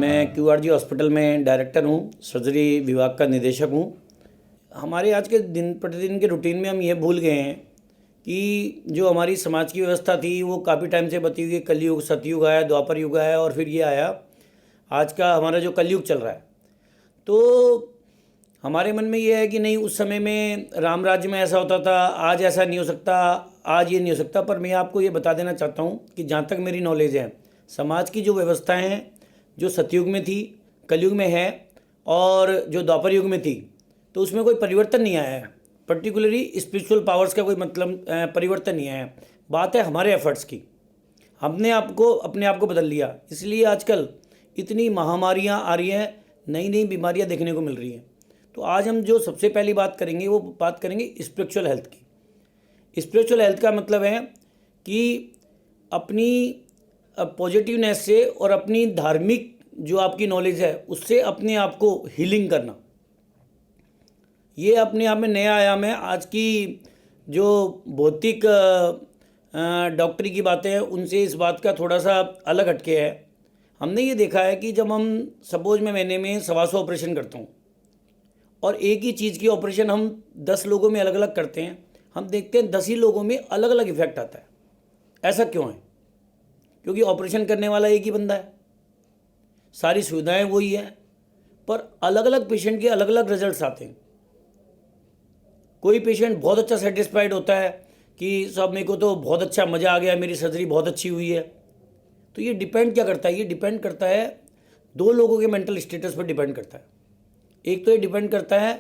मैं QRG hospital में director हूँ, सर्जरी विभाग का निदेशक हूँ। हमारे आज के दिन प्रतिदिन के रूटीन में हम ये भूल गए हैं कि जो हमारी समाज की व्यवस्था थी वो काफ़ी टाइम से बती हुई है। कलयुग, सतयुग आया, द्वापर युग आया और फिर ये आया आज का हमारा जो कलयुग चल रहा है। तो हमारे मन में ये है कि नहीं, उस समय में राम राज्य में ऐसा होता था, आज ऐसा नहीं हो सकता, आज ये नहीं हो सकता। पर मैं आपको ये बता देना चाहता हूँ कि जहाँ तक मेरी नॉलेज है, समाज की जो व्यवस्थाएं हैं जो सतयुग में थी, कलयुग में है और जो द्वापर युग में थी, तो उसमें कोई परिवर्तन नहीं आया है। पर्टिकुलरली स्पिरिचुअल पावर्स का कोई मतलब परिवर्तन नहीं आया है। बात है हमारे एफर्ट्स की। हमने अपने आप को बदल लिया, इसलिए आजकल इतनी महामारियां आ रही हैं, नई नई बीमारियां देखने को मिल रही हैं। तो आज हम जो सबसे पहली बात करेंगे वो बात करेंगे स्पिरिचुअल हेल्थ की। स्पिरिचुअल हेल्थ का मतलब है कि अपनी पॉजिटिवनेस से और अपनी धार्मिक जो आपकी नॉलेज है उससे अपने आप को हीलिंग करना, ये अपने आप में नया आयाम है। आज की जो भौतिक डॉक्टरी की बातें हैं उनसे इस बात का थोड़ा सा अलग हटके है। हमने ये देखा है कि जब हम सपोज मैं महीने में 125 ऑपरेशन करता हूँ और एक ही चीज़ की ऑपरेशन हम 10 लोगों में अलग अलग करते हैं, हम देखते हैं 10 ही लोगों में अलग अलग इफेक्ट आता है। ऐसा क्यों है? क्योंकि ऑपरेशन करने वाला एक ही बंदा है, सारी सुविधाएं वही है, पर अलग अलग पेशेंट के अलग अलग रिजल्ट्स आते हैं। कोई पेशेंट बहुत अच्छा सेटिस्फाइड होता है कि साहब मेरे को तो बहुत अच्छा मज़ा आ गया, मेरी सर्जरी बहुत अच्छी हुई है। तो ये डिपेंड क्या करता है? ये डिपेंड करता है दो लोगों के मेंटल स्टेटस पर डिपेंड करता है। एक तो ये डिपेंड करता है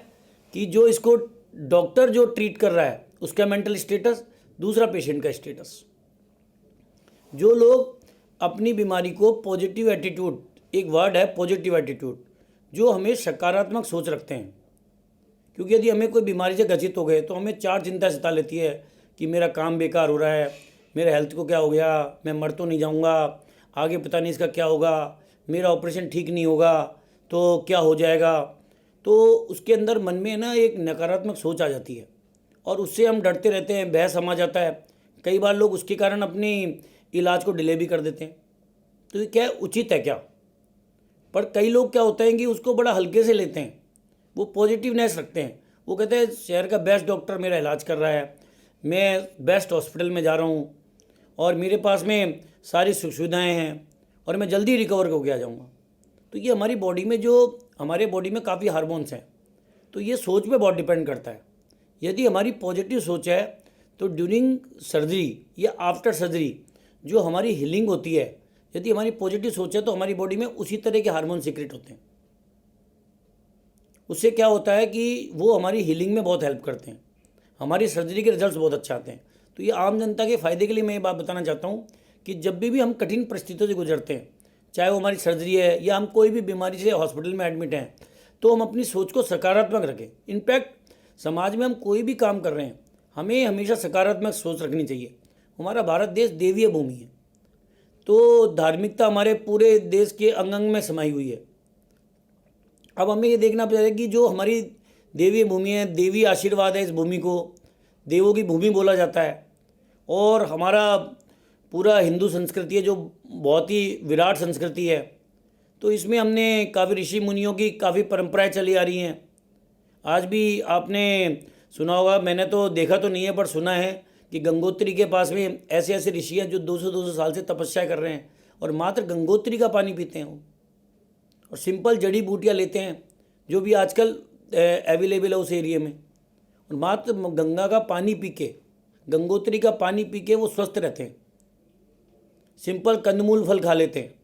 कि जो इसको डॉक्टर जो ट्रीट कर रहा है उसका मेंटल स्टेटस, दूसरा पेशेंट का स्टेटस। जो लोग अपनी बीमारी को पॉजिटिव एटीट्यूड, एक वर्ड है पॉजिटिव एटीट्यूड, जो हमें सकारात्मक सोच रखते हैं। क्योंकि यदि हमें कोई बीमारी से ग्रसित हो गए तो हमें चार चिंता सता लेती है कि मेरा काम बेकार हो रहा है, मेरे हेल्थ को क्या हो गया, मैं मर तो नहीं जाऊंगा, आगे पता नहीं इसका क्या होगा, मेरा ऑपरेशन ठीक नहीं होगा तो क्या हो जाएगा। तो उसके अंदर मन में ना एक नकारात्मक सोच आ जाती है और उससे हम डरते रहते हैं, बहस समा जाता है। कई बार लोग उसके कारण अपनी इलाज को डिले भी कर देते हैं। तो ये क्या उचित है क्या? पर कई लोग क्या होते हैं कि उसको बड़ा हल्के से लेते हैं, वो पॉजिटिवनेस रखते हैं। वो कहते हैं शहर का बेस्ट डॉक्टर मेरा इलाज कर रहा है, मैं बेस्ट हॉस्पिटल में जा रहा हूँ और मेरे पास में सारी सुख सुविधाएँ हैं और मैं जल्दी रिकवर होकर आ जाऊँगा। तो ये हमारी बॉडी में हमारे बॉडी में काफ़ी हार्मोन्स हैं, तो ये सोच पे बहुत डिपेंड करता है। यदि हमारी पॉजिटिव सोच है तो ड्यूरिंग सर्जरी या आफ्टर सर्जरी जो हमारी हीलिंग होती है, यदि हमारी पॉजिटिव सोच है तो हमारी बॉडी में उसी तरह के हार्मोन सीक्रेट होते हैं। उससे क्या होता है कि वो हमारी हीलिंग में बहुत हेल्प करते हैं, हमारी सर्जरी के रिजल्ट्स बहुत अच्छे आते हैं। तो ये आम जनता के फ़ायदे के लिए मैं ये बात बताना चाहता हूँ कि जब भी हम कठिन परिस्थितियों से गुजरते हैं, चाहे वो हमारी सर्जरी है या हम कोई भी बीमारी से हॉस्पिटल में एडमिट हैं, तो हम अपनी सोच को सकारात्मक रखें। इनफैक्ट समाज में हम कोई भी काम कर रहे हैं, हमें हमेशा सकारात्मक सोच रखनी चाहिए। हमारा भारत देश देवीय भूमि है, तो धार्मिकता हमारे पूरे देश के अंग अंग में समाई हुई है। अब हमें ये देखना पड़ेगा कि जो हमारी देवीय भूमि है, देवी आशीर्वाद है, इस भूमि को देवों की भूमि बोला जाता है। और हमारा पूरा हिंदू संस्कृति है जो बहुत ही विराट संस्कृति है, तो इसमें हमने काफ़ी ऋषि मुनियों की काफ़ी परंपराएं चली आ रही हैं। आज भी आपने सुना होगा, मैंने तो देखा तो नहीं है पर सुना है कि गंगोत्री के पास में ऐसे ऐसे ऋषि हैं जो 200-200 साल से तपस्या कर रहे हैं और मात्र गंगोत्री का पानी पीते हैं वो, और सिंपल जड़ी बूटियाँ लेते हैं जो भी आजकल अवेलेबल है उस एरिया में, और मात्र गंगा का पानी पी के, गंगोत्री का पानी पी के वो स्वस्थ रहते हैं। सिंपल कंदमूल फल खा लेते हैं।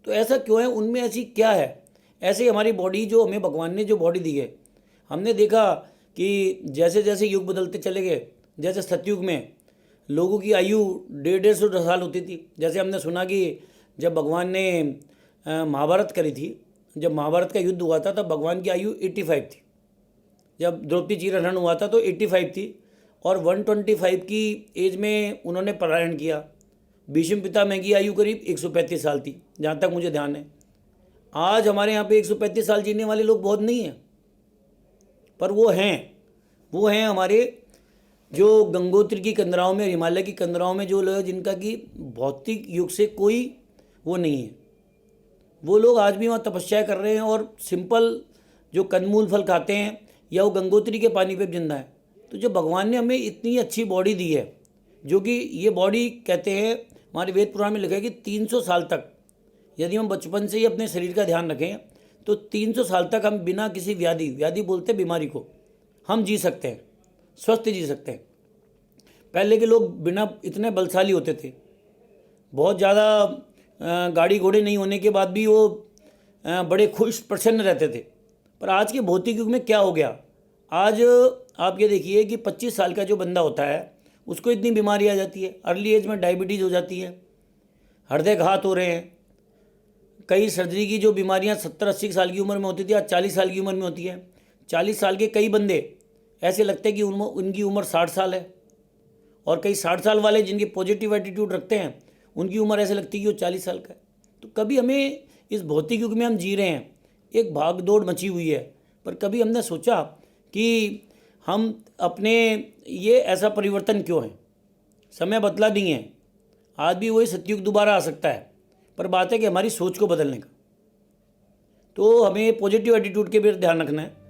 तो ऐसा क्यों है? उनमें ऐसी क्या है? ऐसे हमारी बॉडी, जो हमें भगवान ने जो बॉडी दी है, हमने देखा कि जैसे जैसे युग बदलते चले गए, जैसे सतयुग में लोगों की आयु 150-150 साल होती थी। जैसे हमने सुना कि जब भगवान ने महाभारत करी थी, जब महाभारत का युद्ध हुआ था तब भगवान की आयु 85 थी। जब द्रौपदी चीरहरण हुआ था तो 85 थी और 125 की एज में उन्होंने पलायन किया। भीष्म पितामह की आयु करीब 135 साल थी, जहाँ तक मुझे ध्यान है। आज हमारे यहाँ पे 135 साल जीने वाले लोग बहुत नहीं हैं, पर वो हैं हमारे जो गंगोत्री की कंदराओं में, हिमालय की कंदराओं में जो लोग जिनका कि भौतिक युग से कोई वो नहीं है, वो लोग आज भी वहाँ तपस्या कर रहे हैं और सिंपल जो कंदमूल फल खाते हैं या वो गंगोत्री के पानी पे जिंदा है। तो जो भगवान ने हमें इतनी अच्छी बॉडी दी है, जो कि ये बॉडी कहते हैं हमारे वेद पुराण में लिखा है कि 300 साल तक यदि हम बचपन से ही अपने शरीर का ध्यान रखें तो 300 साल तक हम बिना किसी व्याधि बोलते बीमारी को हम जी सकते हैं, स्वस्थ जी सकते हैं। पहले के लोग बिना इतने बलशाली होते थे, बहुत ज़्यादा गाड़ी घोड़े नहीं होने के बाद भी वो बड़े खुश प्रसन्न रहते थे। पर आज के भौतिक युग में क्या हो गया, आज आप ये देखिए कि 25 साल का जो बंदा होता है उसको इतनी बीमारी आ जाती है, अर्ली एज में डायबिटीज़ हो जाती है, हृदय घात हो रहे हैं, कई सर्जरी की जो बीमारियां 70-80 साल की उम्र में होती थी आज 40 साल की उम्र में होती है। 40 साल के कई बंदे ऐसे लगते हैं कि उनकी उम्र 60 साल है, और कई 60 साल वाले जिनके पॉजिटिव एटीट्यूड रखते हैं उनकी उम्र ऐसे लगती है कि वो 40 साल का है। तो कभी हमें इस भौतिक युग में हम जी रहे हैं, एक भाग दौड़ मची हुई है, पर कभी हमने सोचा कि हम अपने ये ऐसा परिवर्तन क्यों है। समय बदला नहीं है, आज भी वही सतयुग दोबारा आ सकता है, पर बात है कि हमारी सोच को बदलने का। तो हमें पॉजिटिव एटीट्यूड के भी ध्यान रखना है।